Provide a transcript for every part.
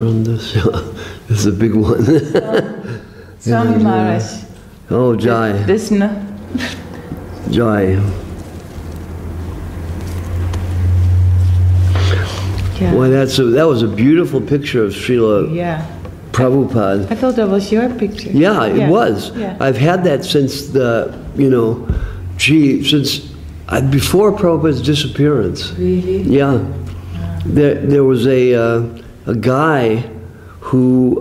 On this, this is a big one. Swami Maharaj. Oh, Jai. This no. Jai. Yeah. Well, that was a beautiful picture of Srila Prabhupada. I thought that was your picture. Yeah, it was. Yeah. I've had that since the, since before Prabhupada's disappearance. Really? Yeah. There was a guy who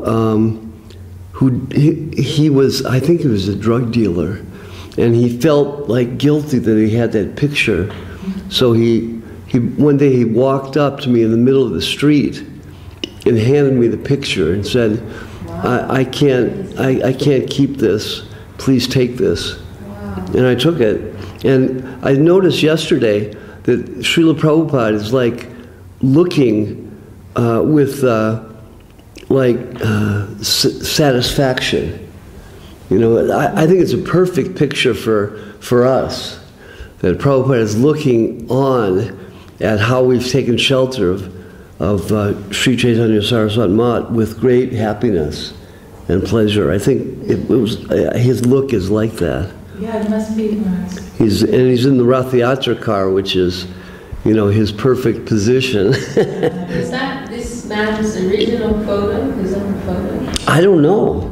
he was, I think he was a drug dealer, and he felt like guilty that he had that picture. So one day he walked up to me in the middle of the street and handed me the picture and said, wow. I can't keep this. Please take this. Wow. And I took it. And I noticed yesterday that Srila Prabhupada is like looking with satisfaction. I think it's a perfect picture for us, that Prabhupada is looking on at how we've taken shelter of Sri Chaitanya Saraswati Mat with great happiness and pleasure. I think his look is like that. Yeah, it must be nice. He's in the Rath Yatra car, which is, his perfect position. Is that this man's original photo, his own photo? I don't know.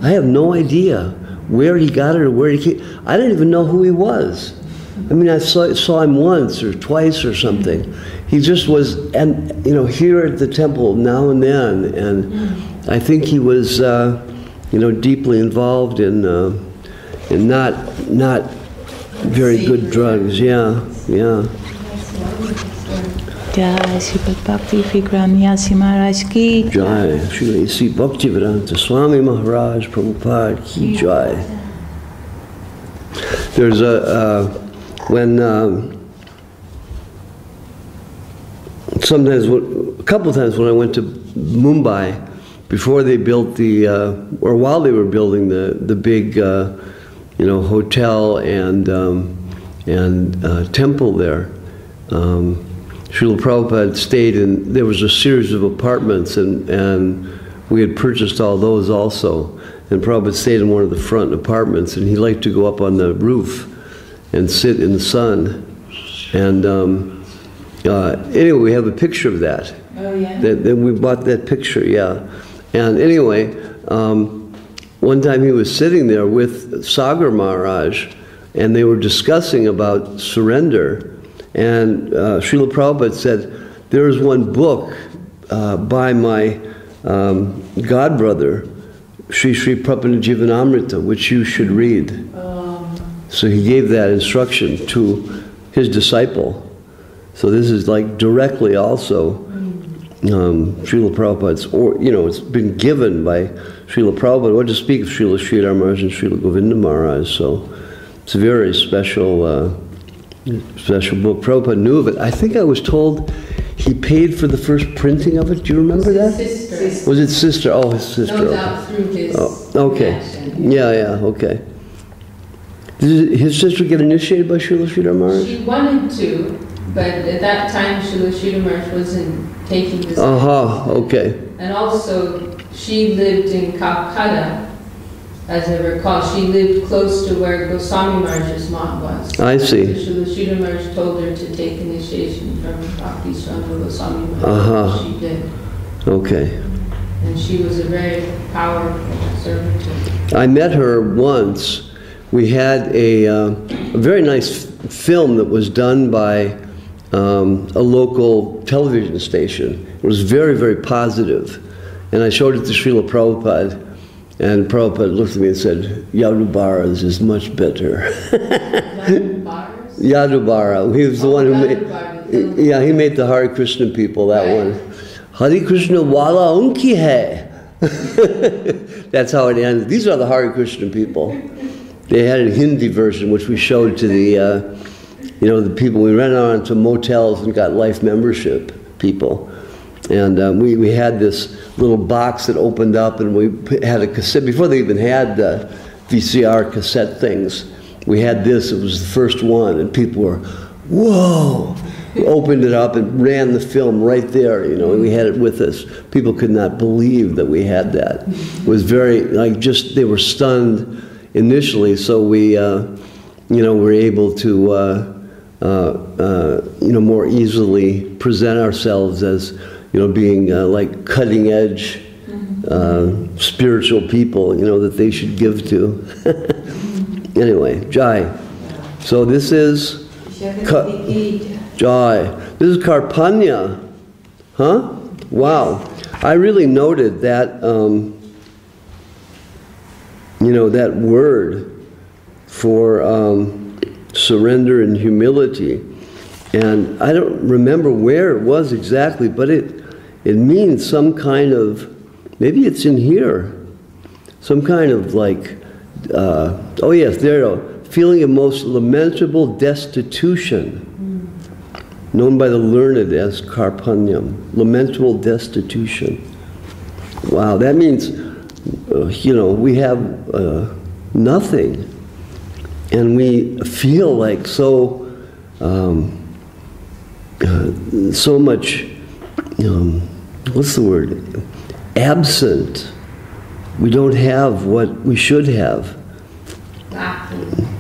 I have no idea where he got it or where he came. I didn't even know who he was. I mean, I saw him once or twice or something. He just was, and here at the temple now and then, and I think he was, deeply involved in not very good drugs. Yeah. Jai Sripap Bhakti Nyasi Maharaj ki Jai. Srila Bhakti Swami Maharaj Prabhupada ki Jai. There's a couple times when I went to Mumbai, before they built or while they were building the big, hotel and temple there, Srila Prabhupada stayed in, there was a series of apartments, and we had purchased all those also. And Prabhupada stayed in one of the front apartments, and he liked to go up on the roof and sit in the sun. And anyway, we have a picture of that. Oh, yeah? That we bought that picture, yeah. And anyway, one time he was sitting there with Sagar Maharaj, and they were discussing about surrender. And Srila Prabhupada said, there is one book by my godbrother, Sri Prabhupada Jivanamrita, which you should read. So he gave that instruction to his disciple. So this is like directly also Srila Prabhupada's, it's been given by Srila Prabhupada. What to speak of Srila Sridhar Maharaj and Srila Govinda Maharaj. So it's a very special book. Prabhupada knew of it. I think I was told he paid for the first printing of it. Do you remember that? Sister. Was it sister? Oh, his sister. No doubt through his okay. connection. Yeah, okay. Did his sister get initiated by Srila Sridhar Maharaj? She wanted to, but at that time Srila Sridhar Maharaj wasn't taking this. Okay. And also, she lived in Calcutta, as I recall. She lived close to where Goswami Maharaj's mom was. I see. So Srila Sridhar Maharaj told her to take initiation from Bhakti from Goswami Maharaj. She did. Okay. And she was a very powerful servant. I met her once. We had a very nice film that was done by a local television station. It was very, very positive. And I showed it to Srila Prabhupada, and Prabhupada looked at me and said, Yadubara's is much better. Yadubara. He was the one who made, he made the Hare Krishna people, that one. Hare Krishna wala unki hai. That's how it ended. These are the Hare Krishna people. They had a Hindi version, which we showed to the people. We ran out to motels and got life membership people. And we had this little box that opened up, and we had a cassette. Before they even had the VCR cassette things, we had this. It was the first one, and people were, whoa, opened it up and ran the film right there, you know, and we had it with us. People could not believe that we had that. It was very, like, just, they were stunned initially, so we, you know, were able to, you know, more easily present ourselves as, you know, being like cutting edge spiritual people, you know, that they should give to. Anyway, Jai. So this is Jai. This is Karpanya. Huh? Wow. I really noted that, you know, that word for surrender and humility. And I don't remember where it was exactly, but it means some kind of, maybe it's in here, some kind of like, oh yes, there you go, feeling of most lamentable destitution, known by the learned as karpanyam, lamentable destitution. Wow, that means, you know, we have nothing, and we feel like so so much, what's the word? Absent. We don't have what we should have.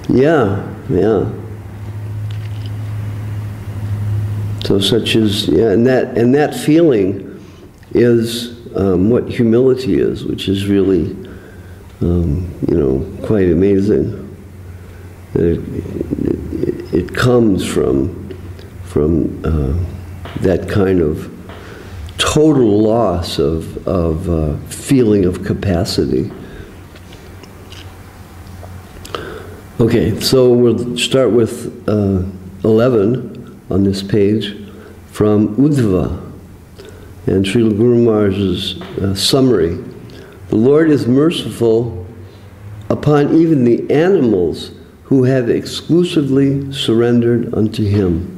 Yeah, yeah. So such as, yeah, and that feeling is what humility is, which is really, you know, quite amazing. It comes from that kind of total loss of feeling of capacity. Okay, so we'll start with 11 on this page from Uddhava and Srila Guru Maharaj's summary. The Lord is merciful upon even the animals who have exclusively surrendered unto Him.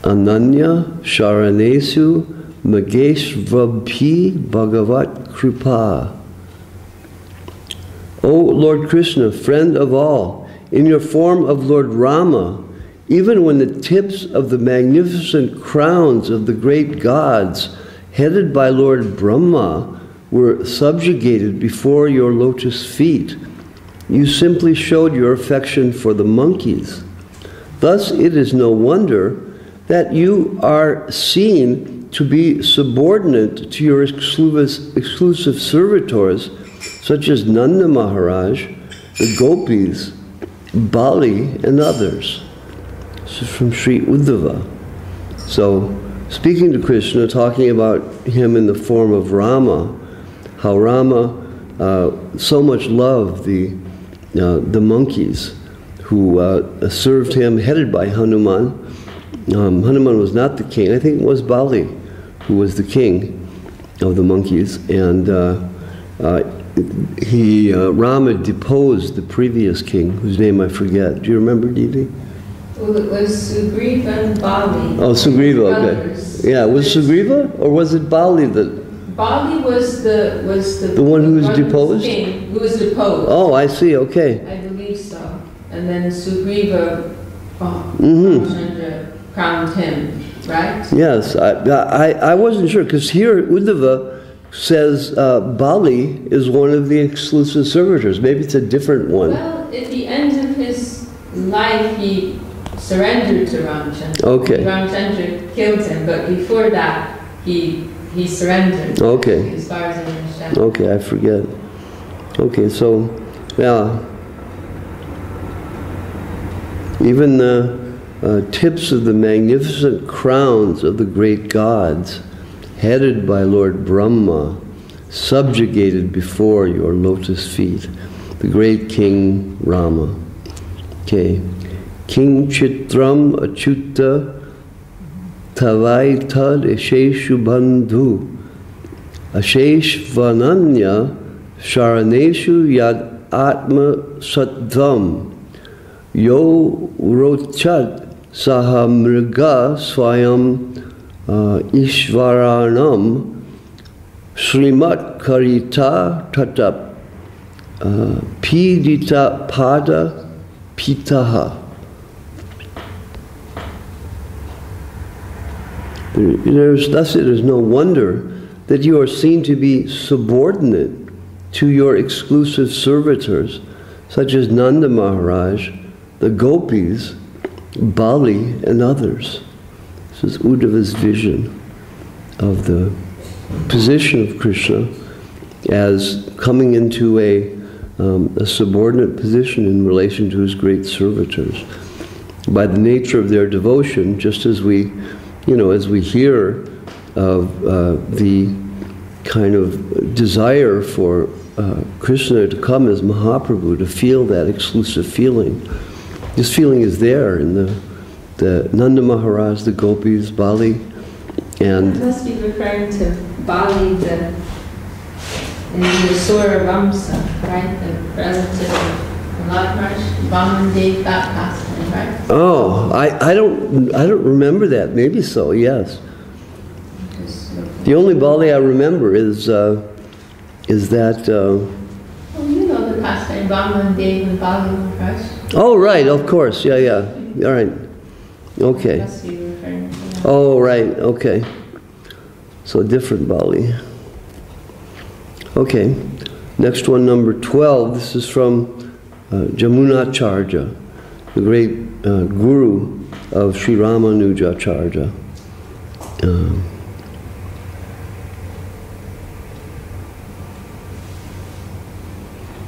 Ananya Sharanesu Mageshvabhi Bhagavat Kripa. O Lord Krishna, friend of all, in your form of Lord Rama, even when the tips of the magnificent crowns of the great gods, headed by Lord Brahma, were subjugated before your lotus feet, you simply showed your affection for the monkeys. Thus it is no wonder that you are seen to be subordinate to your exclusive servitors, such as Nanda Maharaj, the gopis, Bali, and others. This is from Sri Uddhava. So, speaking to Krishna, talking about him in the form of Rama, how Rama so much loved the monkeys who served him, headed by Hanuman. Hanuman was not the king. I think it was Bali who was the king of the monkeys, and Rama deposed the previous king, whose name I forget. Do you remember, Didi? Well, it was Sugriva and Bali. Oh, Sugriva, okay. Yeah, was Sugriva, or was it Bali that? Bali was the one who was deposed? King, who was deposed. Oh, I see, okay. I believe so. And then Sugriva, crowned him, right? Yes, I wasn't sure, because here Uddhava says Bali is one of the exclusive servitors. Maybe it's a different one. Well, at the end of his life, he surrendered to Ramchandra. Okay. Ramchandra killed him, but before that, he surrendered. Okay. As far as I understand. Okay, I forget. Okay, so, yeah. Even the tips of the magnificent crowns of the great gods, headed by Lord Brahma, subjugated before your lotus feet, the great King Rama. Okay. King Chitram Achyuta Tavaitad Asheshu Bandhu Ashesh Vananya Sharaneshu Yad Atma Sattvam Yo Rochat Sahamriga Swayam Ishvaranam Srimat Karita Tatap Pidita Pada Pitaha. Thus it is no wonder that you are seen to be subordinate to your exclusive servitors, such as Nanda Maharaj, the gopis, Bali, and others. This is Uddhava's vision of the position of Krishna as coming into a subordinate position in relation to his great servitors. By the nature of their devotion, just as we hear of the kind of desire for Krishna to come as Mahaprabhu, to feel that exclusive feeling. This feeling is there in the Nanda Maharaj, the gopis, Bali, and... It must be referring to Bali, in the Sura Vamsa, right? The relative of Lord Maharaj, Vamandev got pastime, right? Oh, I don't remember that. Maybe so, yes. The only Bali I remember is that... well, you know the pastime, Vamandev and Bali Maharaj. Oh, right, of course, yeah. All right, okay. Must be referring to that. Oh, right, okay. So different Bali. Okay, next one, number 12. This is from Jamunacharya, the great guru of Sri Ramanujacharya.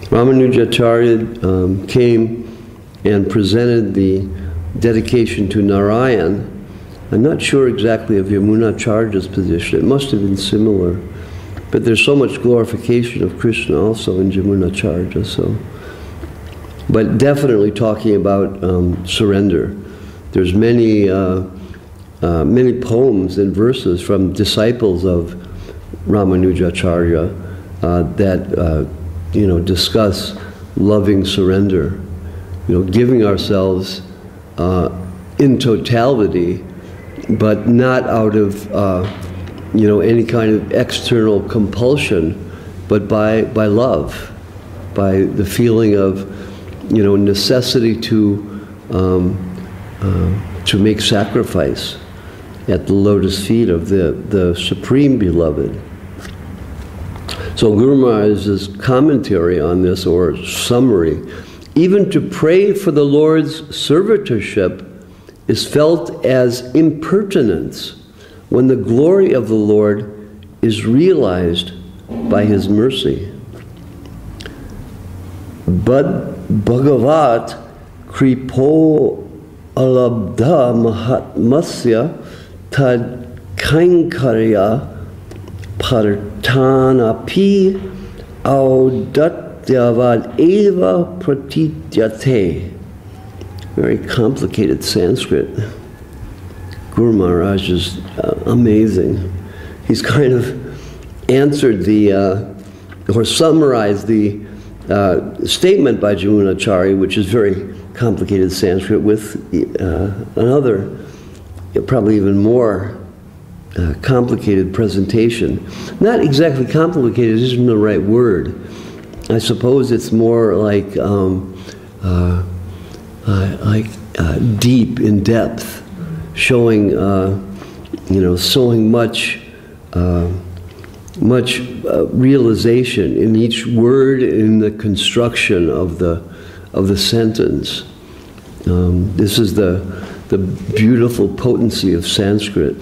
Ramanujacharya came and presented the dedication to Narayan. I'm not sure exactly of Yamunacharya's position. It must have been similar. But there's so much glorification of Krishna also in Jamunacharya, so. But definitely talking about surrender. There's many poems and verses from disciples of Ramanujacharya that discuss loving surrender. Giving ourselves in totality, but not out of any kind of external compulsion, but by love, by the feeling of necessity to make sacrifice at the lotus feet of the Supreme Beloved. So Guru Maharaj's commentary on this, or summary, even to pray for the Lord's servitorship is felt as impertinence when the glory of the Lord is realized by His mercy. But Bhagavat Kripo Alabdha Mahatmasya Tad Kainkarya Partanapi Audatyavad Eva Pratityate. Very complicated Sanskrit. Guru Maharaj is amazing. He's kind of answered or summarized the statement by Jamunacharya, which is very complicated Sanskrit, with another, probably even more complicated presentation. Not exactly complicated isn't the right word. I suppose it's more like deep in depth, showing much realization in each word, in the construction of the sentence. This is the beautiful potency of Sanskrit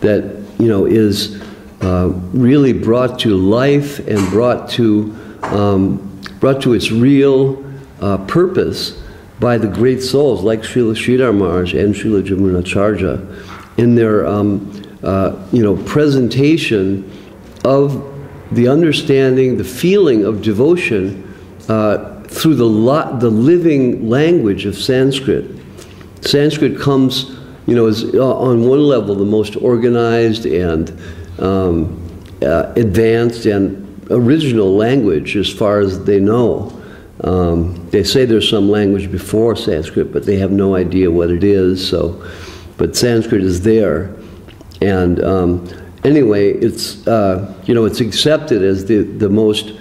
that is really brought to life and brought to its real purpose by the great souls like Srila Sridhar Maharaj and Srila Jamunacharya in their presentation of the understanding, the feeling of devotion through the living language of Sanskrit. Sanskrit comes, is on one level the most organized and advanced and original language as far as they know. They say there's some language before Sanskrit, but they have no idea what it is. But Sanskrit is there, and anyway, it's it's accepted as the most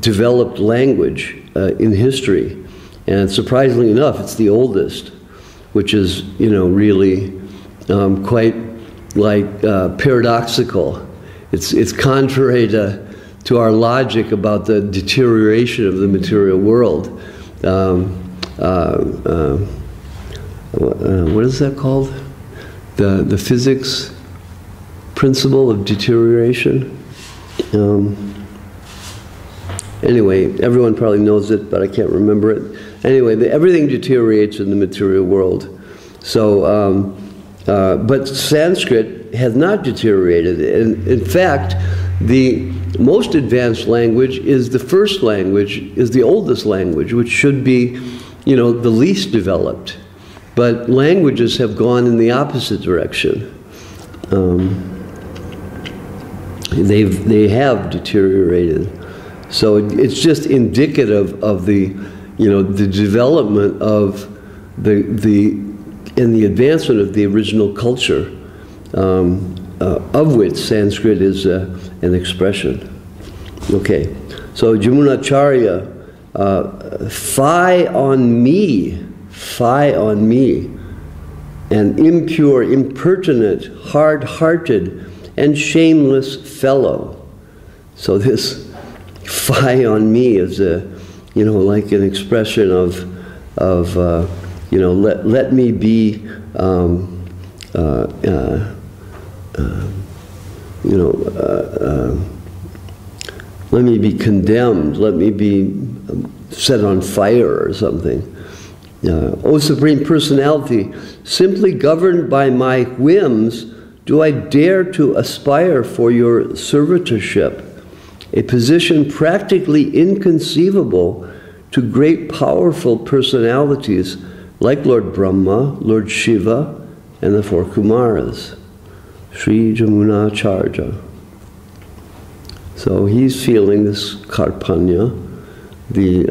developed language in history, and surprisingly enough, it's the oldest, which is really quite paradoxical. It's contrary to our logic about the deterioration of the material world. What is that called? The physics principle of deterioration. Anyway, everyone probably knows it, but I can't remember it. Anyway, everything deteriorates in the material world. So, but Sanskrit has not deteriorated. And in fact, the most advanced language is the first language, is the oldest language, which should be, the least developed. But languages have gone in the opposite direction. They have deteriorated. So it's just indicative of the development of and the advancement of the original culture, of which Sanskrit is an expression. Okay, so Jamunacharya, fie on me, an impure, impertinent, hard-hearted, and shameless fellow. So this fie on me is like an expression of let me be let me be condemned, let me be set on fire or something. O Supreme Personality, simply governed by my whims, do I dare to aspire for your servitorship, a position practically inconceivable to great powerful personalities like Lord Brahma, Lord Shiva, and the four Kumaras. Sri Jamunacharya. So he's feeling this karpanya, the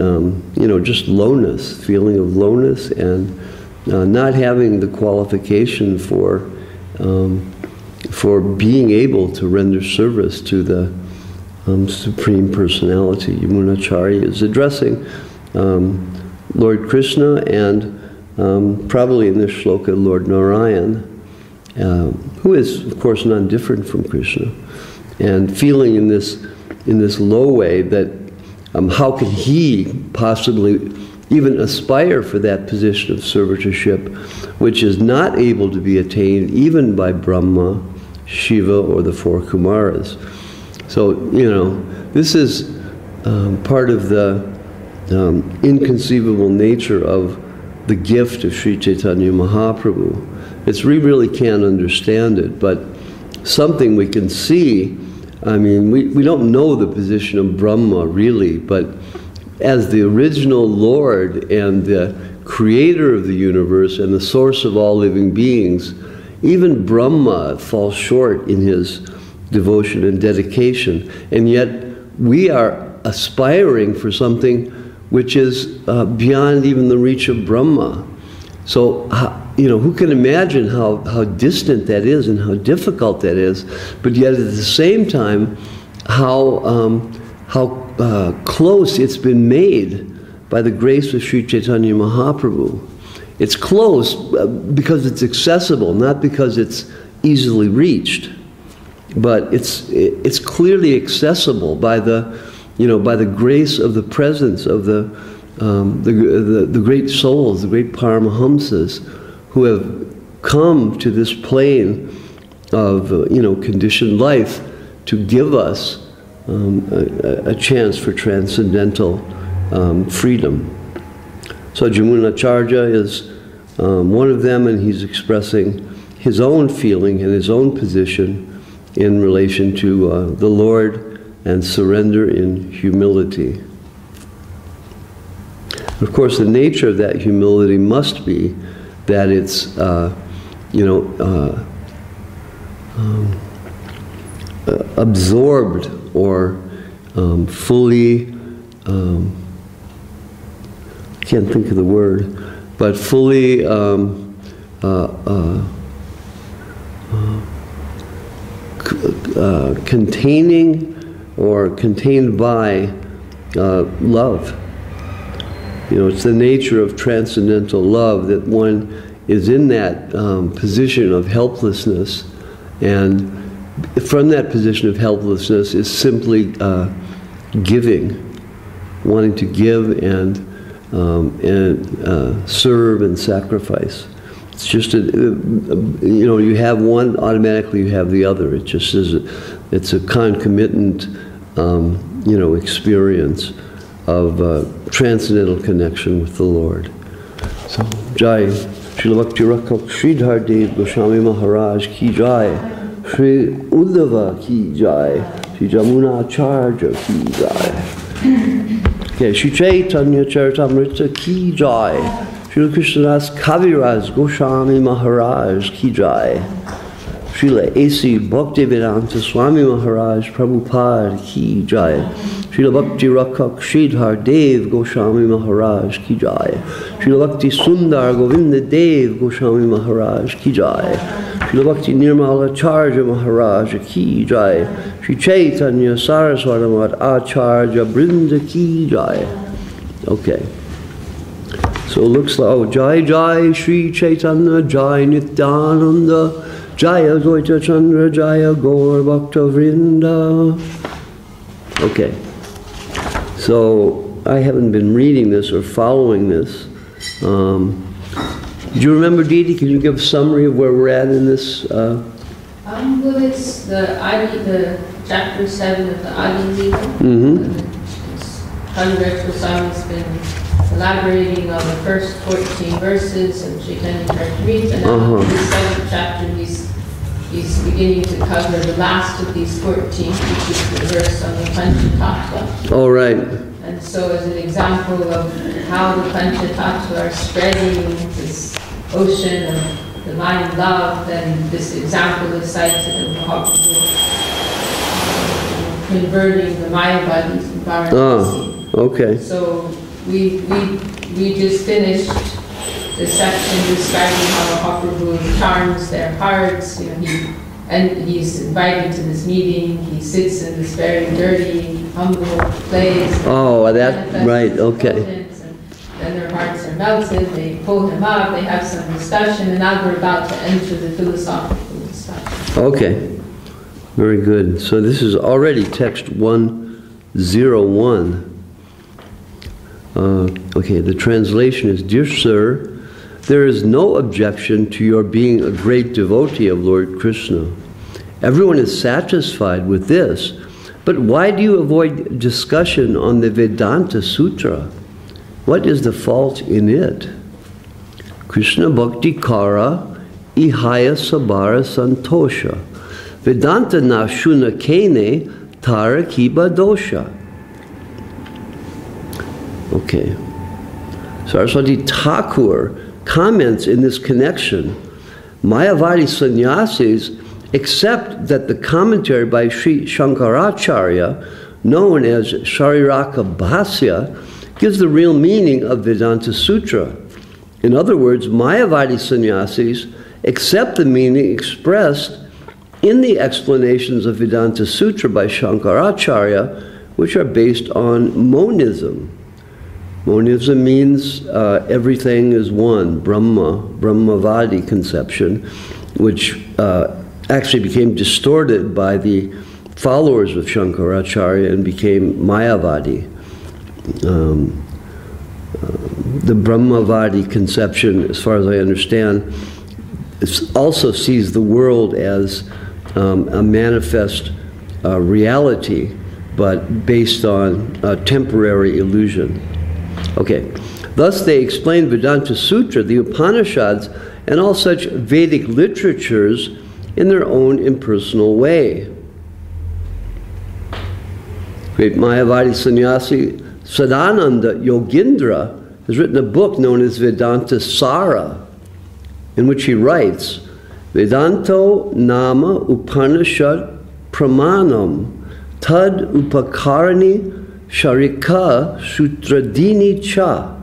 just lowness, feeling of lowness, and not having the qualification for being able to render service to the Supreme Personality. Yamunacharya is addressing Lord Krishna and probably in this shloka Lord Narayan, who is of course none different from Krishna, and feeling in this low way that how can he possibly even aspire for that position of servitorship, which is not able to be attained even by Brahma, Shiva, or the four Kumaras. So, this is part of the inconceivable nature of the gift of Sri Chaitanya Mahaprabhu. We really can't understand it, but something we can see. I mean, we don't know the position of Brahma really, but as the original Lord and the creator of the universe and the source of all living beings, even Brahma falls short in his devotion and dedication, and yet we are aspiring for something which is beyond even the reach of Brahma. So, who can imagine how distant that is and how difficult that is, but yet at the same time, how close it's been made by the grace of Sri Chaitanya Mahaprabhu. It's close because it's accessible, not because it's easily reached, but it's clearly accessible by the grace of the presence of the great souls, the great Paramahamsas, who have come to this plane of conditioned life to give us a chance for transcendental freedom. So Jamunacharya is one of them, and he's expressing his own feeling and his own position in relation to the Lord and surrender in humility. Of course, the nature of that humility must be that it's, absorbed or fully, can't think of the word, but fully containing or contained by love. It's the nature of transcendental love that one is in that position of helplessness And from that position of helplessness is simply giving, wanting to give and serve and sacrifice. It's just you have one, automatically you have the other. It just is. It's a concomitant, experience of transcendental connection with the Lord. So, Jai, Srila Bhakti Rakshak Sridhar Dev Goswami Maharaj ki Jai, Sri Uddhava ki Jai, Sri Jamuna Acharya ki Jai. Okay, Sri Chaitanya Charitamrta ki Jai, Srila Krishnadas Kaviraj Goswami Maharaj ki Jai, Srila A.C. Bhaktivedanta Swami Maharaj Prabhupada ki Jai, Srila Bhakti Rakshak Sridhar Dev Goswami Maharaj ki Jai, Srila Bhakti Sundar Govinda Dev Goswami Maharaj ki Jai, Srila Bhakti Nirmala Acharya Maharaj ki Jai, Sri Chaitanya Saraswati Acharya Brinda ki Jai. Okay. So it looks like, Jai Jai Sri Chaitanya Jai Nityananda Jaya Dvaita Chandra Jaya Gaur Bhakta Vrinda. Okay. So I haven't been reading this or following this. Do you remember, Didi? Can you give a summary of where we're at in this? Well, it's the chapter 7 of the Adi Lila. Chaitanya Swami's been elaborating on the first 14 verses of Chaitanya Charitamrta, and now in the 7th chapter he's beginning to cover the last of these 14, which is the verse on the Panchatattva. All right. And so as an example of how the Panchatattva are spreading this ocean of divine love, then this example is cited of Mahaprabhu converting the Mayavadis in Varanasi. Okay. So we just finished the section describing how Mahaprabhu charms their hearts. He's invited to this meeting. He sits in this very dirty, humble place. Oh, that right. Okay. Then their hearts are melted. They pull him up. They have some discussion, and now we're about to enter the philosophical discussion. Okay. Very good. So this is already text 101. Okay, the translation is, Dear Sir, there is no objection to your being a great devotee of Lord Krishna. Everyone is satisfied with this, but why do you avoid discussion on the Vedanta Sutra? What is the fault in it? Krishna Bhakti Kara Ihaya Sabara Santosha Vedanta Nashuna Kene Tara Kiba Dosha. Okay. Saraswati Thakur comments in this connection, Mayavadi sannyasis accept that the commentary by Sri Shankaracharya, known as Shariraka Bhasya, gives the real meaning of Vedanta Sutra. In other words, Mayavadi sannyasis accept the meaning expressed in the explanations of Vedanta Sutra by Shankaracharya, which are based on monism. Monism means everything is one, Brahmavadi conception, which actually became distorted by the followers of Shankaracharya and became Mayavadi. The Brahmavadi conception, as far as I understand, also sees the world as a manifest reality, but based on temporary illusion. Okay, thus they explain Vedanta Sutra, the Upanishads, and all such Vedic literatures in their own impersonal way. Great Mayavadi sannyasi Sadananda Yogindra has written a book known as Vedanta Sara, in which he writes, Vedanto Nama Upanishad Pramanam Tad Upakarani Sharika Sutradini Cha.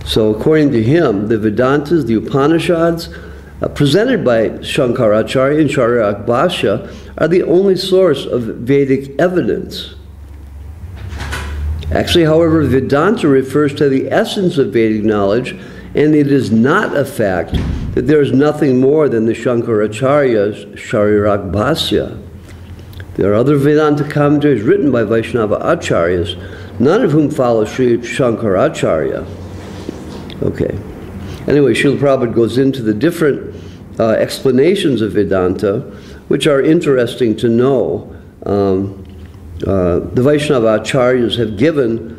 So according to him, the Vedantas, the Upanishads, presented by Shankaracharya and Shariraka Bhasya, are the only source of Vedic evidence. Actually, however, Vedanta refers to the essence of Vedic knowledge and it is not a fact that there is nothing more than the Shankaracharya's Sharirak Bhasya. There are other Vedanta commentaries written by Vaishnava Acharyas, none of whom follow Sri Shankaracharya. Okay. Anyway, Srila Prabhupada goes into the different explanations of Vedanta, which are interesting to know. The Vaishnava Acharyas have given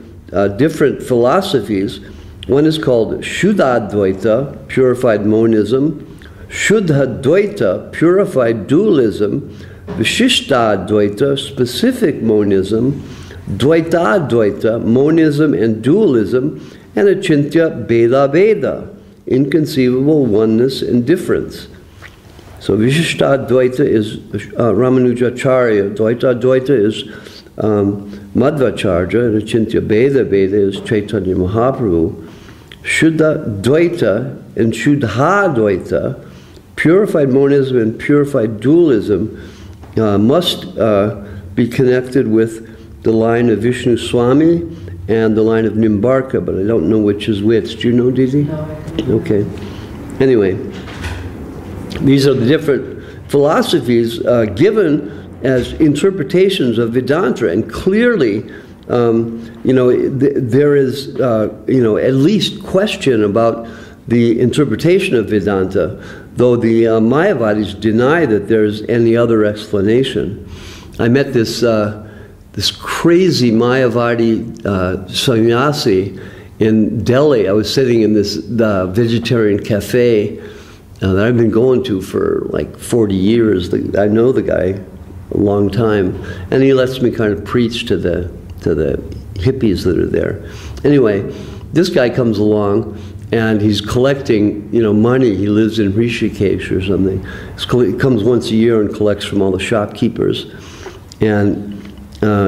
different philosophies. One is called Shuddha-dvaita, purified monism, Shuddha-dvaita, purified dualism, Vishishta-dvaita, specific monism, Dvaita-dvaita, monism and dualism, and Achintya Bheda-bheda, inconceivable oneness and difference. So Vishishta-dvaita is Ramanujacharya, Dvaita-dvaita is Madhvacharya, and Achintya Bheda-bheda is Chaitanya Mahaprabhu. Shuddha-dvaita and Shuddha-dvaita, purified monism and purified dualism, must be connected with the line of Vishnu Swami and the line of Nimbarka, but I don't know which is which. Do you know, Didi? No. Okay. Anyway, these are the different philosophies given as interpretations of Vedanta, and clearly, there is, at least question about the interpretation of Vedanta, though the Mayavadis deny that there's any other explanation. I met this crazy Mayavadi sannyasi in Delhi. I was sitting in this vegetarian cafe that I've been going to for like 40 years. I know the guy a long time, and he lets me kind of preach to the hippies that are there. Anyway, this guy comes along and he's collecting, money. He lives in Rishikesh or something. He comes once a year and collects from all the shopkeepers. And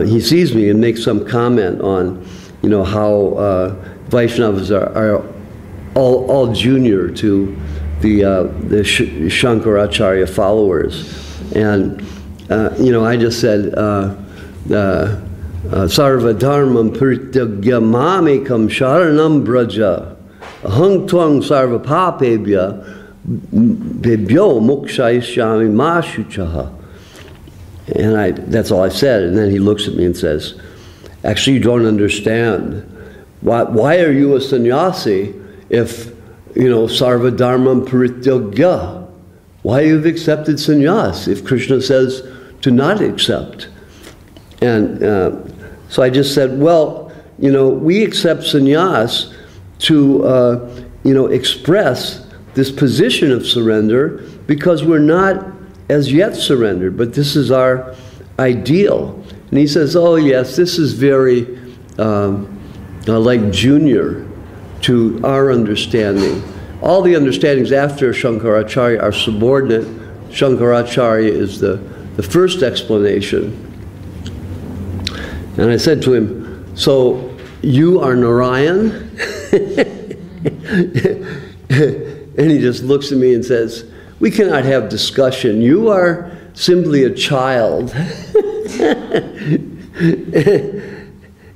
he sees me and makes some comment on, how Vaishnavas are all junior to the Shankaracharya followers. And, I just said, Sarva dharmam pritagya mamekam sharanam braja ahang twang sarva papebhya bebhyo mokshayishyami ma shuchaha. And that's all I said. And then he looks at me and says, actually, you don't understand. Why are you a sannyasi if, sarva dharmam parityagya? Why you've accepted sannyas if Krishna says to not accept? And so I just said, well, we accept sannyas to, express this position of surrender because we're not as yet surrendered, but this is our ideal. And he says, oh yes, this is very like junior to our understanding. All the understandings after Shankaracharya are subordinate. Shankaracharya is the first explanation. And I said to him, so you are Narayan? And he just looks at me and says, we cannot have discussion. You are simply a child.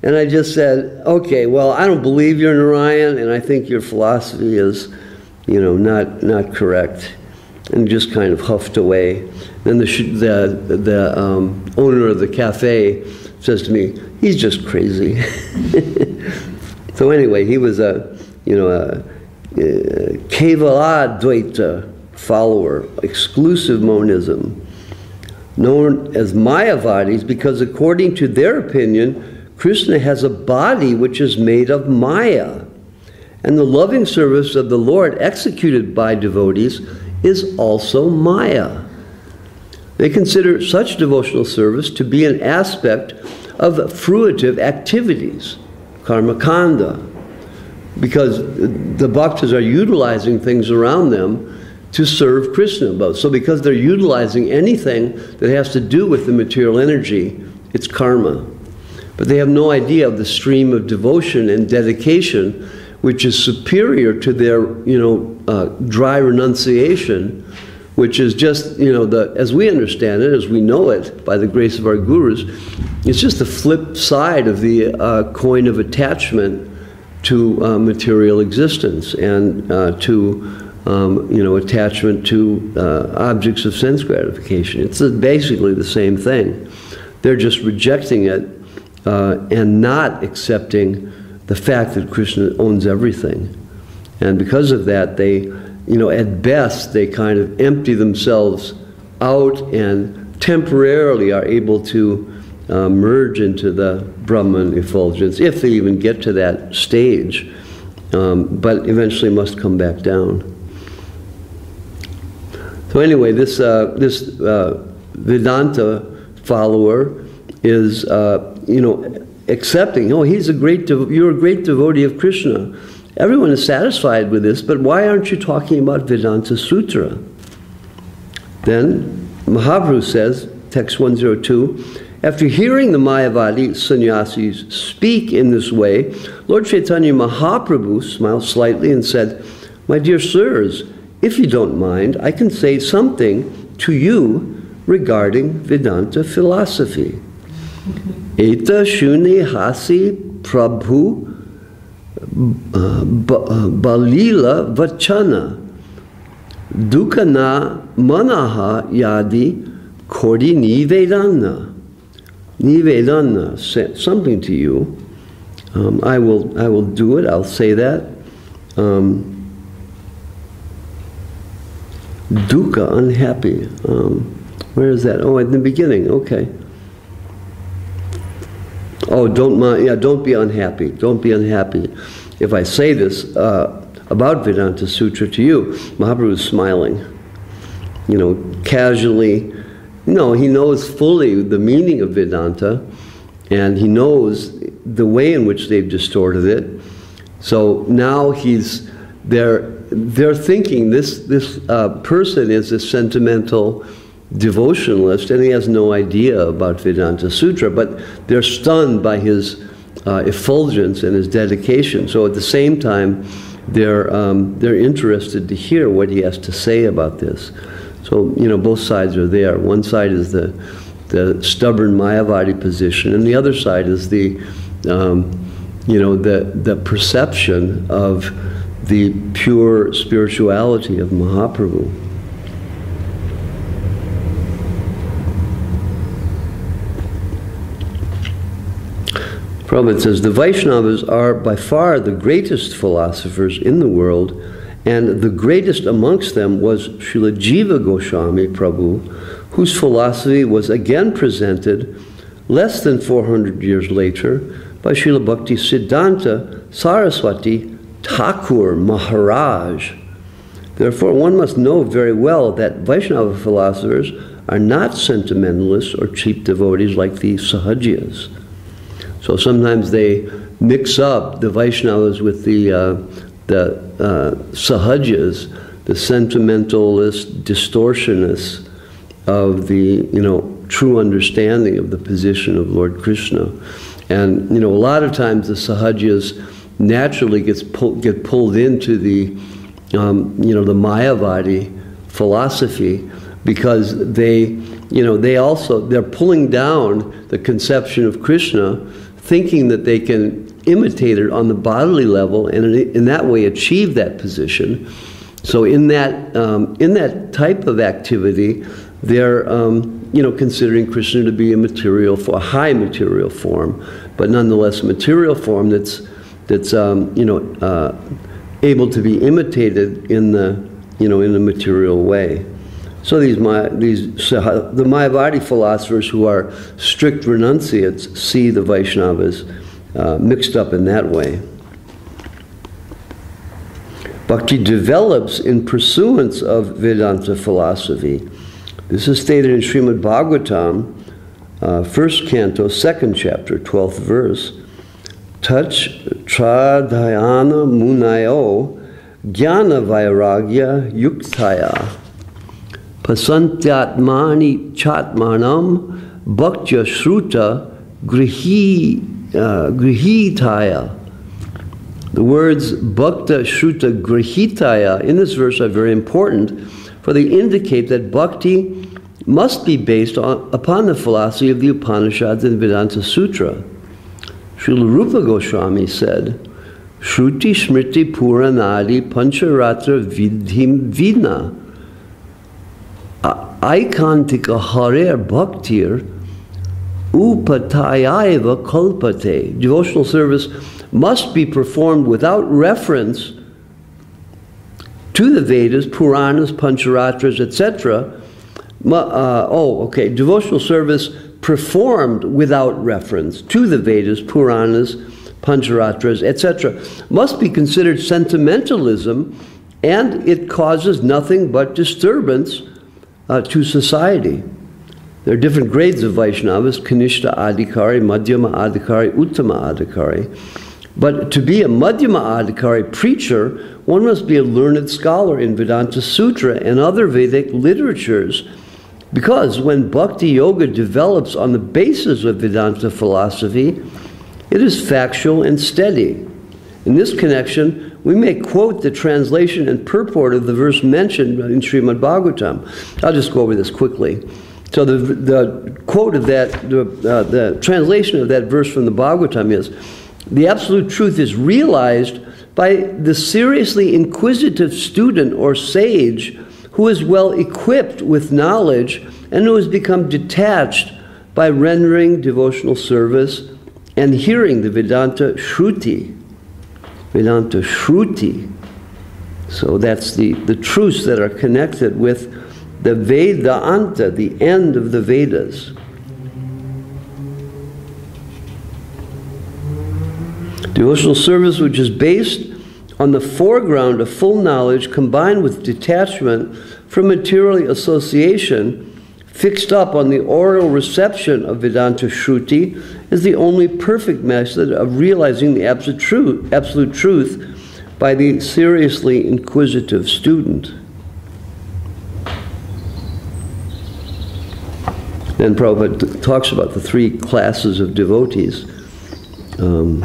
And I just said, okay, well, I don't believe you're Narayan, and I think your philosophy is, not correct. And just kind of huffed away. Then the owner of the cafe says to me, he's just crazy. So anyway, he was a Kevala-dvaita follower, exclusive monism, known as Mayavadis because according to their opinion, Krishna has a body which is made of Maya, and the loving service of the Lord executed by devotees is also Maya. They consider such devotional service to be an aspect of fruitive activities, karma kanda, because the bhaktas are utilizing things around them to serve Krishna. So because they're utilizing anything that has to do with the material energy, it's karma. But they have no idea of the stream of devotion and dedication which is superior to their, dry renunciation, which is just, as we understand it, as we know it by the grace of our gurus, it's just the flip side of the coin of attachment to material existence and to attachment to objects of sense gratification. It's basically the same thing. They're just rejecting it and not accepting the fact that Krishna owns everything. And because of that, they, at best, they kind of empty themselves out and temporarily are able to merge into the Brahman effulgence, if they even get to that stage, but eventually must come back down. So anyway, this Vedanta follower is, accepting, you're a great devotee of Krishna. Everyone is satisfied with this, but why aren't you talking about Vedanta Sutra? Then Mahaprabhu says, text 102, after hearing the Mayavadi sannyasis speak in this way, Lord Chaitanya Mahaprabhu smiled slightly and said, my dear sirs, if you don't mind, I can say something to you regarding Vedanta philosophy. Eta shuni hasi prabhu balila vachana dukana manaha yadi kodi nivedana. Nivedana, something to you. I will do it. I'll say that. Dukkha, unhappy. Where is that? Oh, at the beginning. Okay. Oh, don't mind. Yeah, don't be unhappy. Don't be unhappy. If I say this about Vedanta Sutra to you, Mahaprabhu is smiling. Casually. He knows fully the meaning of Vedanta, and he knows the way in which they've distorted it. So now they're thinking this person is a sentimental devotionalist, and he has no idea about Vedanta Sutra, but they're stunned by his effulgence and his dedication. So at the same time, they're interested to hear what he has to say about this. So, both sides are there. One side is the stubborn Mayavadi position, and the other side is the perception of the pure spirituality of Mahaprabhu. Prabhupada says, the Vaishnavas are by far the greatest philosophers in the world, and the greatest amongst them was Srila Jiva Goswami Prabhu, whose philosophy was again presented less than 400 years later by Srila Bhakti Siddhanta Saraswati Thakur Maharaj. Therefore, one must know very well that Vaishnava philosophers are not sentimentalists or cheap devotees like the Sahajiyas. So sometimes they mix up the Vaishnavas with the Sahajiyas, the sentimentalist distortionists of the true understanding of the position of Lord Krishna. And a lot of times the Sahajiyas naturally get pulled into the the Mayavadi philosophy, because they're pulling down the conception of Krishna, thinking that they can imitate it on the bodily level and in that way achieve that position. So in that type of activity, they're considering Krishna to be a high material form, but nonetheless a material form that's able to be imitated in the in a material way. So the Mayavadi philosophers, who are strict renunciates, see the Vaishnavas mixed up in that way. Bhakti develops in pursuance of Vedanta philosophy. This is stated in Srimad Bhagavatam, 1st canto, 2nd chapter, 12th verse. Tach tradhyana munayo jnana vairagya yuktaya pasantyatmani chatmanam bhaktya shruta grihitaya. The words bhakta shruta grihitaya in this verse are very important, for they indicate that bhakti must be based upon the philosophy of the Upanishads and Vedanta Sutra. Srila Rupa Goswami said, Shruti Smriti Puranadi Pancharatra Vidhim Vina Aikantika Harer Bhaktir Upatayaiva Kalpate. Devotional service must be performed without reference to the Vedas, Puranas, Pancharatras, etc. Devotional service performed without reference to the Vedas, Puranas, Pancharatras, etc. must be considered sentimentalism, and it causes nothing but disturbance to society. There are different grades of Vaishnavas: Kanishta Adhikari, Madhyama Adhikari, Uttama Adhikari. But to be a Madhyama Adhikari preacher, one must be a learned scholar in Vedanta Sutra and other Vedic literatures, because when Bhakti Yoga develops on the basis of Vedanta philosophy, it is factual and steady. In this connection, we may quote the translation and purport of the verse mentioned in Srimad Bhagavatam. I'll just go over this quickly. So the quote of that, the translation of that verse from the Bhagavatam is, "The absolute truth is realized by the seriously inquisitive student or sage who is well equipped with knowledge and who has become detached by rendering devotional service and hearing the Vedanta Shruti." Vedanta Shruti. So that's the truths that are connected with the Vedanta, the end of the Vedas. Devotional service which is based on the foreground of full knowledge combined with detachment from material association, fixed up on the oral reception of Vedanta Shruti, is the only perfect method of realizing the absolute truth by the seriously inquisitive student. Then Prabhupada talks about the three classes of devotees, and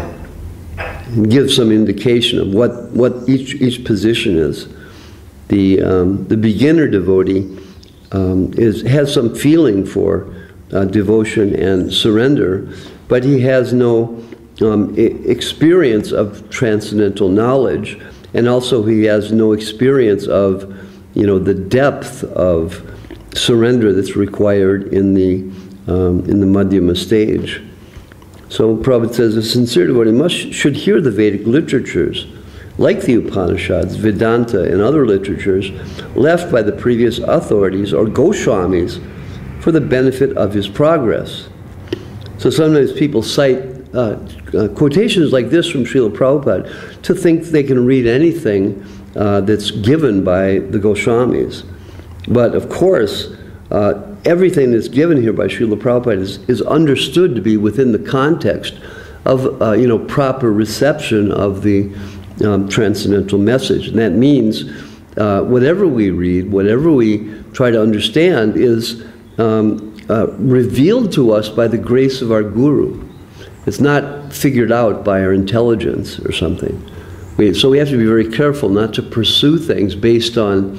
gives some indication of what each position is. The beginner devotee has some feeling for devotion and surrender, but he has no experience of transcendental knowledge, and also he has no experience of, the depth of surrender that's required in the Madhyama stage. So Prabhupada says a sincere devotee should hear the Vedic literatures, like the Upanishads, Vedanta, and other literatures left by the previous authorities or Goswamis for the benefit of his progress. So sometimes people cite quotations like this from Srila Prabhupada to think they can read anything that's given by the Goswamis. But of course, everything that's given here by Srila Prabhupada is understood to be within the context of proper reception of the transcendental message. And that means whatever we read, whatever we try to understand is revealed to us by the grace of our Guru. It's not figured out by our intelligence or something. So we have to be very careful not to pursue things based on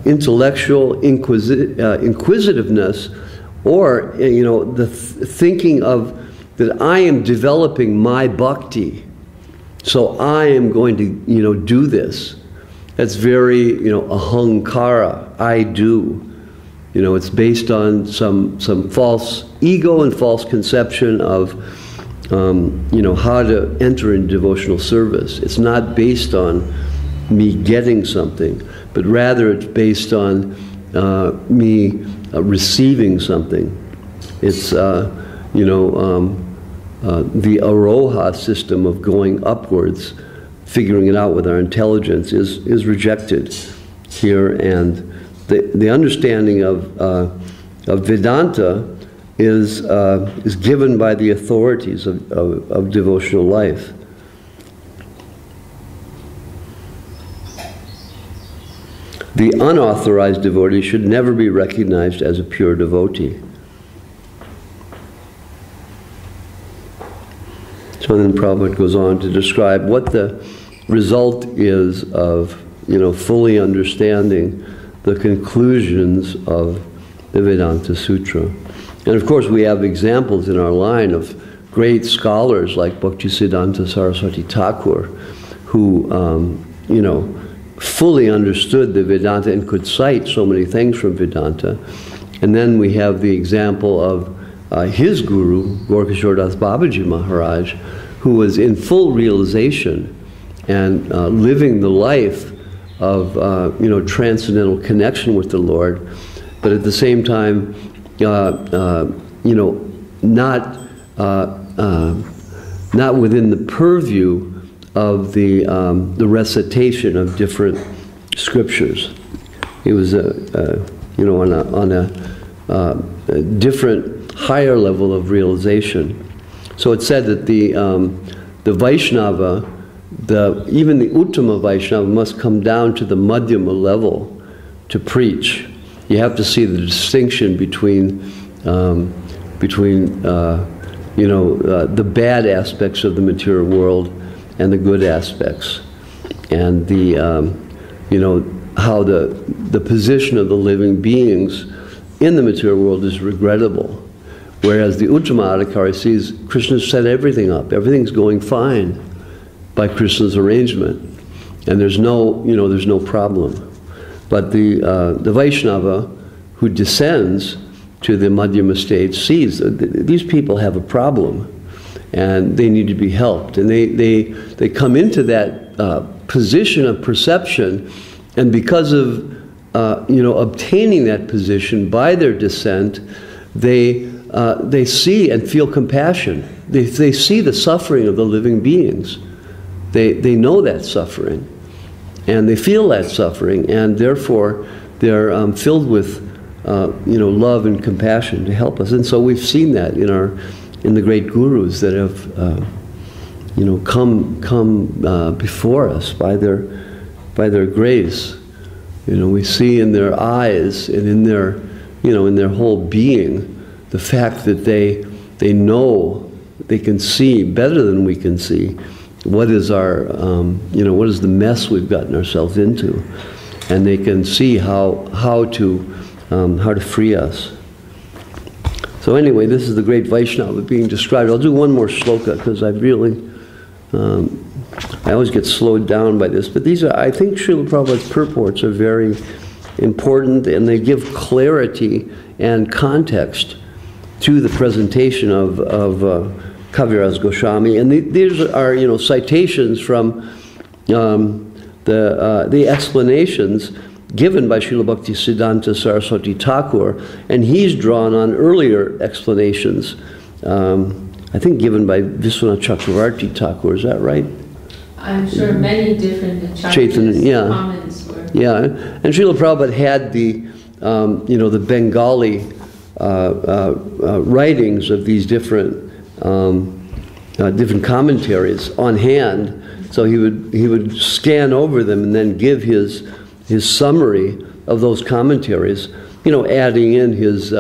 intellectual inquisitiveness, or the thinking of that I am developing my bhakti, so I am going to do this. That's very ahankara, I do. It's based on some false ego and false conception of how to enter in devotional service. It's not based on me getting something, but rather it's based on me receiving something. It's the aroha system of going upwards, figuring it out with our intelligence is rejected here, and the understanding of Vedanta is given by the authorities of devotional life. The unauthorized devotee should never be recognized as a pure devotee. So then Prabhupada goes on to describe what the result is of fully understanding the conclusions of the Vedanta Sutra. And of course we have examples in our line of great scholars like Bhaktisiddhanta Saraswati Thakur, who you know, fully understood the Vedanta and could cite so many things from Vedanta. And then we have the example of his guru, Gorkishore Das Babaji Maharaj, who was in full realization and living the life of you know, transcendental connection with the Lord, but at the same time, you know, not within the purview of the recitation of different scriptures. He was you know, on a different, higher level of realization. So it's said that the Vaishnava, even the Uttama Vaishnava, must come down to the Madhyama level to preach. You have to see the distinction between you know, the bad aspects of the material world and the good aspects, and the you know, how the position of the living beings in the material world is regrettable, whereas the Uttama Adhikari sees Krishna set everything up, everything's going fine by Krishna's arrangement, and there's no, you know, there's no problem. But the Vaishnava who descends to the Madhyama stage sees that these people have a problem and they need to be helped, and they come into that position of perception, and because of you know, obtaining that position by their descent, they see and feel compassion. They see the suffering of the living beings. They know that suffering, and they feel that suffering, and therefore they're filled with you know, love and compassion to help us. And so we've seen that in the great gurus that have you know, come before us by their grace. You know, we see in their eyes and in their, you know, in their whole being, the fact that they know, they can see better than we can see what is our, you know, what is the mess we've gotten ourselves into, and they can see how to free us. So anyway, this is the great Vaishnava being described. I'll do one more shloka because I really, I always get slowed down by this, but these are, I think Srila Prabhupada's purports are very important, and they give clarity and context to the presentation of Kaviraj Goswami. And these are, you know, citations from the explanations given by Srila Bhaktisiddhanta Saraswati Thakur, and he's drawn on earlier explanations, I think given by Vishwanath Chakravarti Thakur, is that right? I'm sure many different Chaitanya, yeah. comments were. Yeah, and Srila Prabhupada had the, you know, the Bengali writings of these different different commentaries on hand, so he would scan over them and then give his summary of those commentaries, you know, adding in his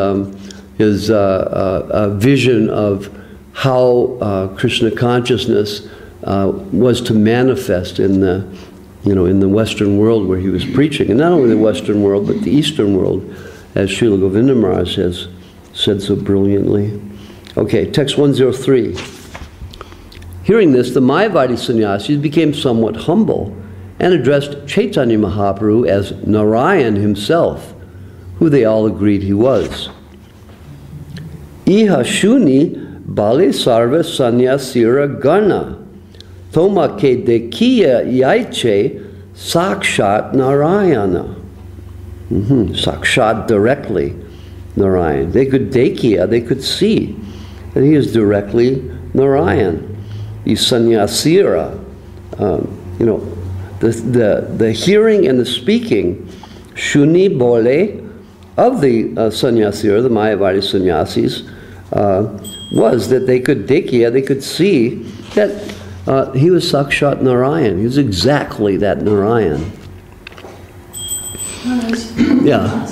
vision of how Krishna consciousness was to manifest in the, you know, in the Western world where he was preaching, and not only the Western world but the Eastern world, as Srila Govinda Maharaj has said so brilliantly. Okay, text 103. Hearing this, the Mayavadi sannyasis became somewhat humble and addressed Chaitanya Mahaprabhu as Narayan himself, who they all agreed he was. Iha shuni bali sarva sannyasira gana, toma ke dekiya yaiche sakshat Narayana. Sakshat, directly Narayan. They could dekiya, they could see that he is directly Narayan. The sannyasira, you know, the hearing and the speaking, shuni bole, of the sannyasira, the Mayavadi sannyasis, was that they could dekiya, they could see that he was Sakshat Narayan. He was exactly that Narayan. Yeah.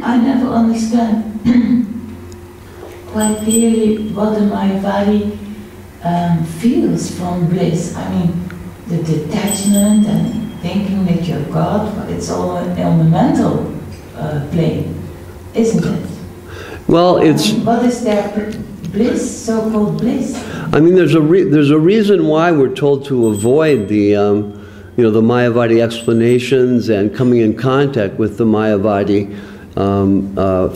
I never understand quite clearly what the Mayavadi feels from bliss. I mean, the detachment and thinking that you're God, but it's all on the mental plane, isn't it? Well, it's... What is their bliss, so-called bliss? I mean, there's a reason why we're told to avoid the the Mayavadi explanations and coming in contact with the Mayavadi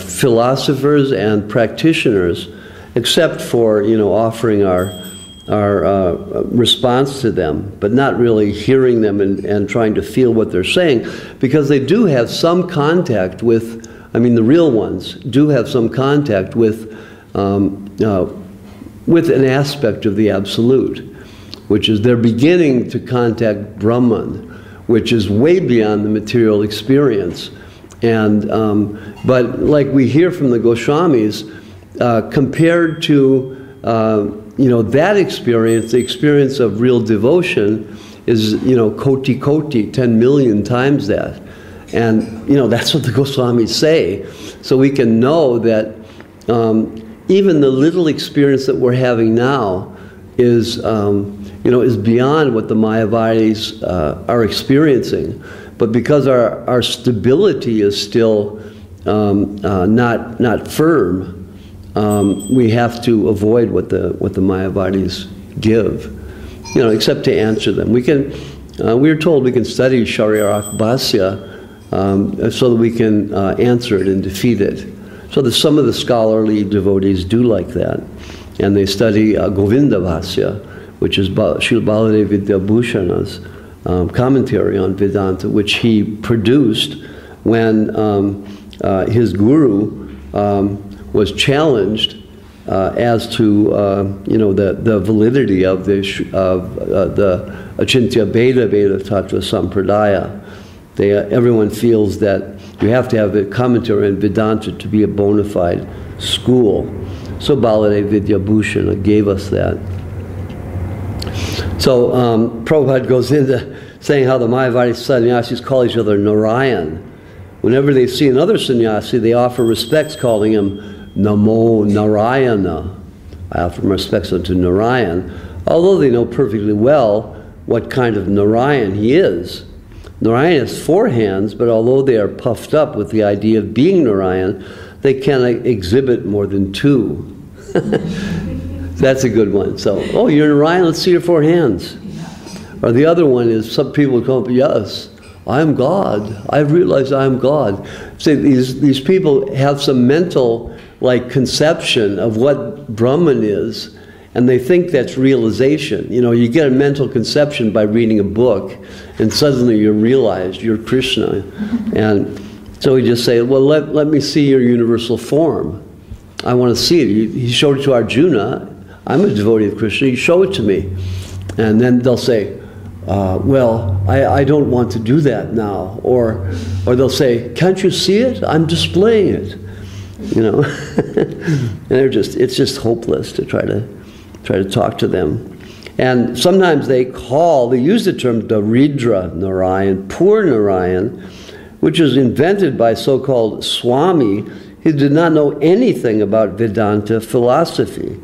philosophers and practitioners, except for offering our response to them, but not really hearing them and trying to feel what they're saying, because they do have some contact with. I mean, the real ones do have some contact with an aspect of the Absolute, which is they're beginning to contact Brahman, which is way beyond the material experience. And but like we hear from the Goswamis, compared to that experience, the experience of real devotion is koti, 10 million times that. And that's what the Goswamis say. So we can know that even the little experience that we're having now is beyond what the Mayavadis are experiencing. But because our stability is still not firm, we have to avoid what the Mayavadis give, except to answer them. We're told we can study Sharirak Bhasya so that we can answer it and defeat it. So that some of the scholarly devotees do like that, and they study Govinda Bhasya, which is Srila Baladev Vidyabhushana's commentary on Vedanta, which he produced when his guru was challenged as to the validity of the Achintya Beda Tattva Sampradaya. Everyone feels that you have to have a commentary on Vedanta to be a bona fide school. So Baladev Vidyabhushana gave us that. So Prabhupada goes into saying how the Mayavadi sannyasis call each other Narayan. Whenever they see another sannyasi, they offer respects calling him Namo Narayana. I offer my respects unto Narayan, although they know perfectly well what kind of Narayan he is. Narayan has 4 hands, but although they are puffed up with the idea of being Narayan, they cannot exhibit more than 2. That's a good one. So, oh, you're Narayan, let's see your 4 hands. Or the other one is, some people come up, yes, I am God. I realize I am God. See, these people have some mental conception of what Brahman is, and they think that's realization. You get a mental conception by reading a book, and suddenly you're realized you're Krishna. And so we just say, well, let me see your universal form. I want to see it. He showed it to Arjuna. I'm a devotee of Krishna. You show it to me. And then they'll say, well, I don't want to do that now. Or they'll say, can't you see it? I'm displaying it. And it's just hopeless to try to talk to them. And sometimes they use the term Daridra Narayan, poor Narayan, which is invented by so-called Swami. He did not know anything about Vedanta philosophy.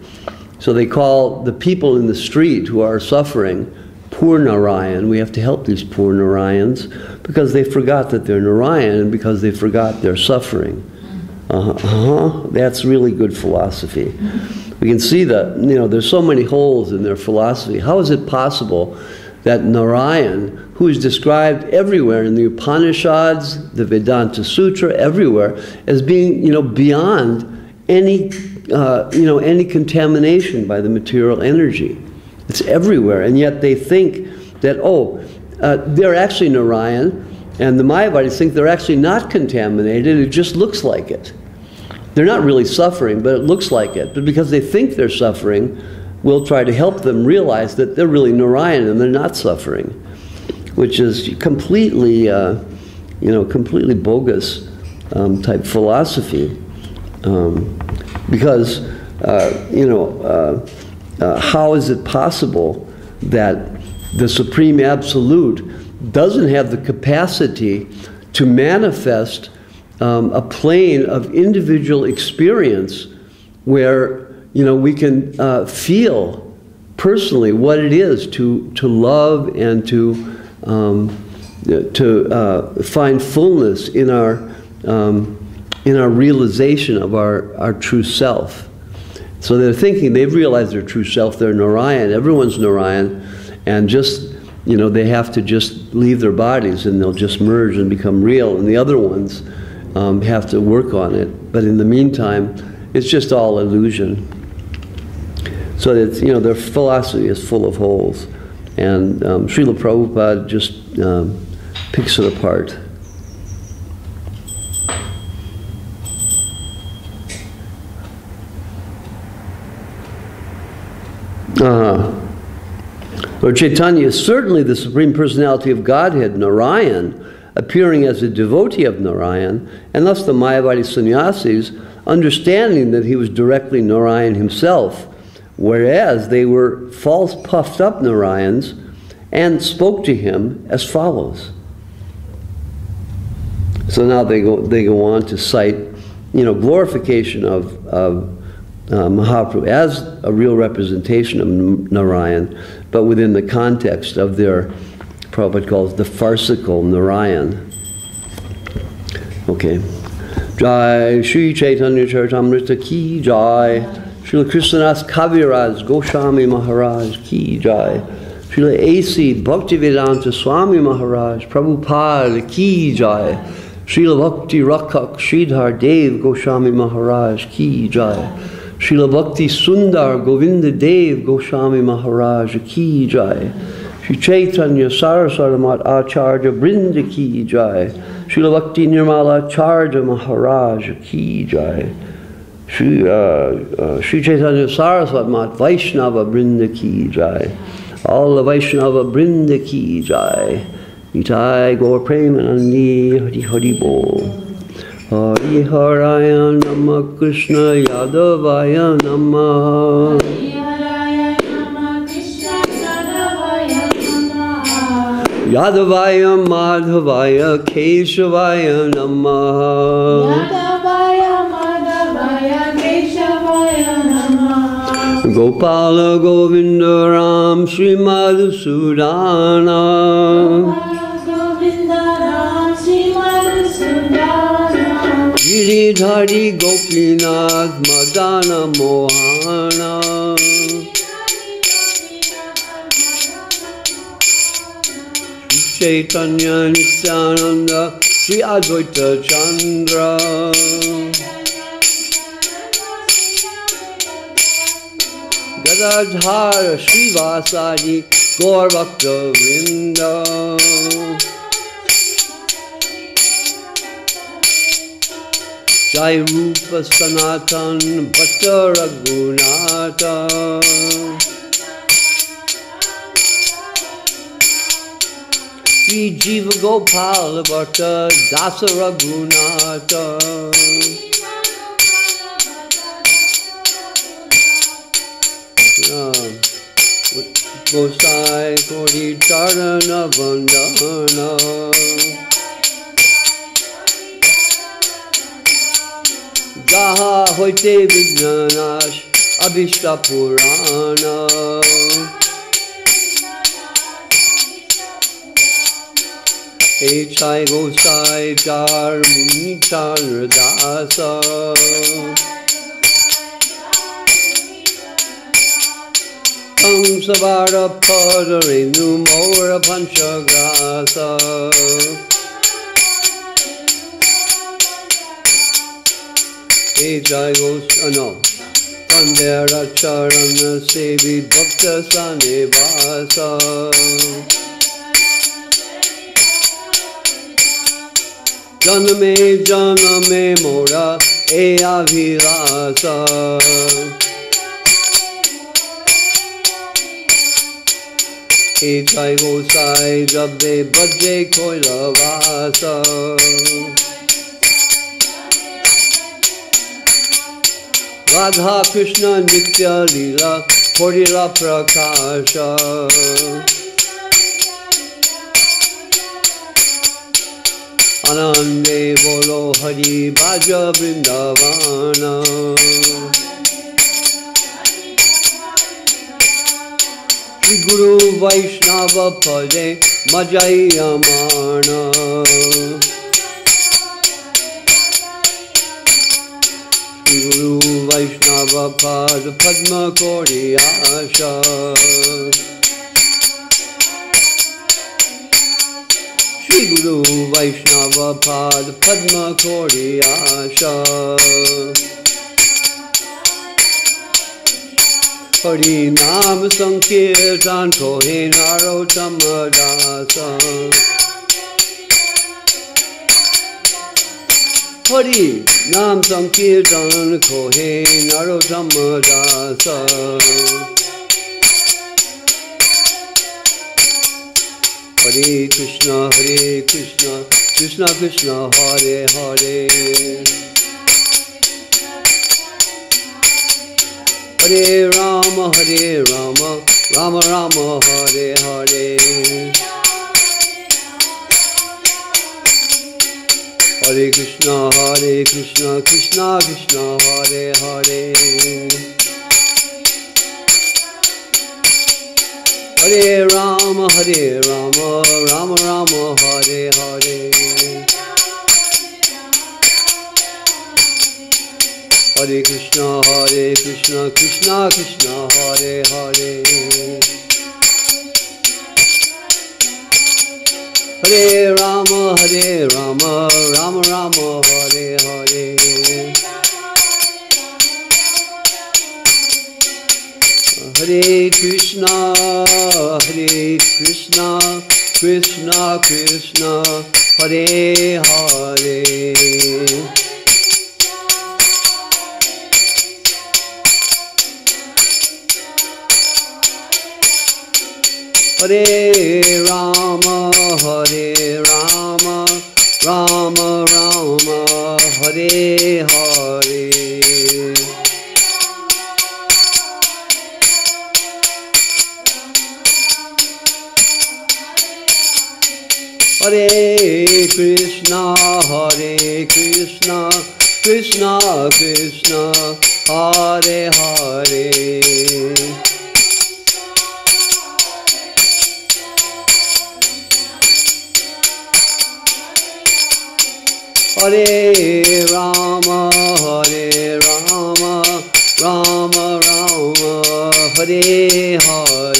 So they call the people in the street who are suffering poor Narayan. We have to help these poor Narayans because they forgot that they're Narayan and because they forgot they're suffering. That's really good philosophy. We can see that, there's so many holes in their philosophy. How is it possible that Narayan, who is described everywhere in the Upanishads, the Vedanta Sutra, everywhere, as being, beyond any contamination by the material energy? It's everywhere, and yet they think that, they're actually Narayan, and the Mayavadis think they're actually not contaminated, it just looks like it. They're not really suffering, but it looks like it. But because they think they're suffering, we'll try to help them realize that they're really Narayan and they're not suffering, which is completely, completely bogus type philosophy. Because, how is it possible that the Supreme Absolute doesn't have the capacity to manifest a plane of individual experience where we can feel personally what it is to love and to find fullness in our realization of our true self. So they're thinking, they've realized their true self, they're Narayan, everyone's Narayan, and just, you know, they have to just leave their bodies and they'll just merge and become real, and the other ones have to work on it. But in the meantime, it's just all illusion. So it's, you know, their philosophy is full of holes. And Srila Prabhupada just picks it apart. Lord Chaitanya is certainly the Supreme Personality of Godhead, Narayan, appearing as a devotee of Narayan, and thus the Mayavadi sannyasis, understanding that he was directly Narayan himself, whereas they were false, puffed up Narayans, and spoke to him as follows. So now they go on to cite, you know, glorification of Mahaprabhu as a real representation of Narayan, but within the context of their, Prabhupada calls the farcical Narayan. Okay. Jai Shri Chaitanya Charitamrta ki Jai. Srila Krishnadas Kaviraj Goswami Maharaj ki Jai. Srila A.C. Bhaktivedanta Swami Maharaj Prabhupada ki Jai. Srila Bhakti Rakhak Sridhar Dev Goswami Maharaj ki Jai. Srila Bhakti Sundar Govinda Dev Goswami Maharaj ki Jai. Sri Chaitanya Saraswati Acharya Brinda ki Jai. Srila Bhakti Nirmala Acharya Maharaj ki Jai. Sri Chaitanya Saraswati Mat Vaishnava Brinda ki Jai. All the Vaishnava Brinda ki Jai. Nitai Gaur Premanandi Hari Hari Bol. Hari Haraya Namah Krishna Yadavaya Namah. Hari Haraya Namah Krishna Yadavaya Namah. Yadavaya Madhavaya Keshavaya Namah. Yadavaya Madhavaya Keshavaya Namah. Gopala Govinda Ram Shri Madhusudana. Giridhari Gopinath Madana Mohana. Chaitanya Nityananda Sri Advaita Chandra. Gadadhara Srivasadi Gaur Bhakta Vrinda. Jai Rupa Sanatan Bhatta Raghunata. Sri Jiva Gopala Bhatta Dasa Raghunata. Gosai Kori Charana Vandana. Jaha hoite Vignanash Abhishta Purana. Echai Gosai Jar Muni Chandradasa. Samsavara Padarenu Mora Panchagrasa. Echai Gosai, no. Pandera Charana Sevi Bhakta Sanevasa. Janame Janame Mora E Avirasa. Echai Gosai Jabde Bhaje Koilavasa. Radha Krishna Nitya Lila Purila Prakasha. Anande Bolo Hari Bhaja Vrindavana. Shri Guru Vaishnava Pade Majayamana. Shri Guru Vaishnava Pada Padma Kori Asha. Shri Guru Vaishnava Pada Padma Kori Asha. Hari Nam Sankirtan Kohe Narottama Dasa. Hari Nam Sankirtan Kohe Narottama Dasa. Hare Krishna, Krishna Krishna, Hare Hare. Hare Rama, Rama Rama, Hare Hare. Hare Krishna, Krishna Krishna, Hare Hare. Hare Rama, Rama Rama, Hare Hare. Hare Krishna, Krishna Krishna, Hare Hare. Hare Rama, Rama Rama, Hare Hare. Hare Krishna, Krishna Krishna, Hare Hare. Hare Rama, Rama Rama, Hare Hare. Hare Krishna, Krishna Krishna, Hare Hare. Hare Rama, Rama Rama, Hare Hare.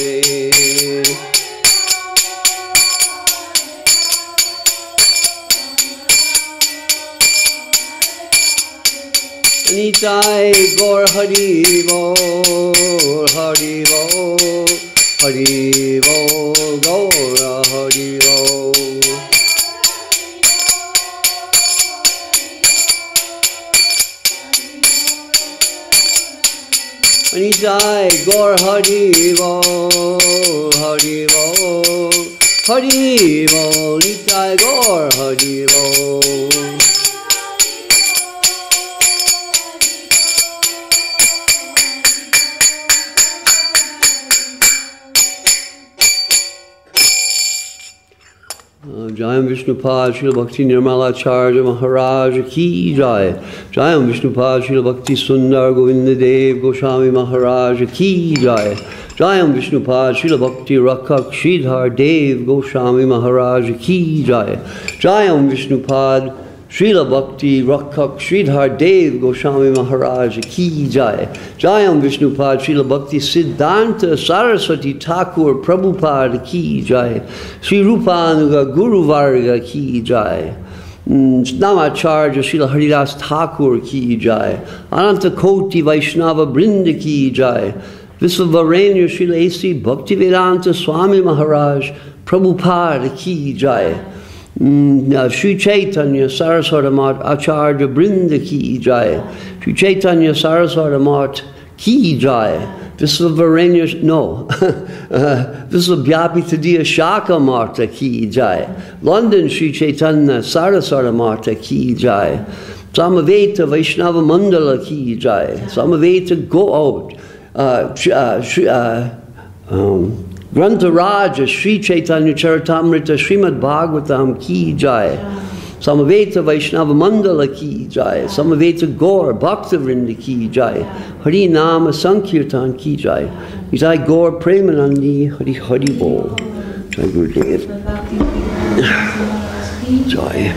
Nitai Gaur Hari Bol, Hari Bol, Hari Bol, Gaura Hari Bol. Nitai Gaur Hari Bol, Hari Bol, Hari Bol, Nitai Gaur Hari Bol. Jayam Vishnupad Srila Bhakti Nirmala Charya Maharaj Ki Jai. Jayam Vishnupad Srila Bhakti Sundar Govinda Dev Goswami Maharaj Ki Jai. Jayam Vishnupad Srila Bhakti Rakhak Sridhar Dev Goswami Maharaj Ki Jai. Jayam Vishnupad Srila Bhakti Rakhak Sridhar Dev Goswami Maharaj Ki Jai. Jayam Vishnupad Srila Bhakti Siddhanta Saraswati Thakur Prabhupada Ki Jai. Sri Rupanuga Guru Varga Ki Jai. Namacharya Srila Haridas Thakur Ki Jai. Ananta Koti Vaishnava Brinda Ki Jai. Visvavarenya Srila A.C. Bhaktivedanta Swami Maharaj Prabhupada Ki Jai. Sri Chaitanya Saraswati Mat Acharya Brinda Ki Jai. Sri Chaitanya Saraswati Mat Ki Jai. Visvavarenya, no, Visvabhyapitadiya Shaka Marta Ki Jai. London Sri Chaitanya Saraswati Marta Ki Jai. Samaveta Vaishnava Mandala Ki Jai. Samaveta go out. Grantaraja Sri Chaitanya Charitamrta Srimad Bhagavatam Ki Jai. Samaveta Vaishnava Mandala Ki Jai. Samaveta Gaur Bhaktavrinda Ki Jai. Hari Nama Sankirtan Ki Jai. Jai Gaur Premanandi Hari Hari Bol. Jai Gurudev. Jai.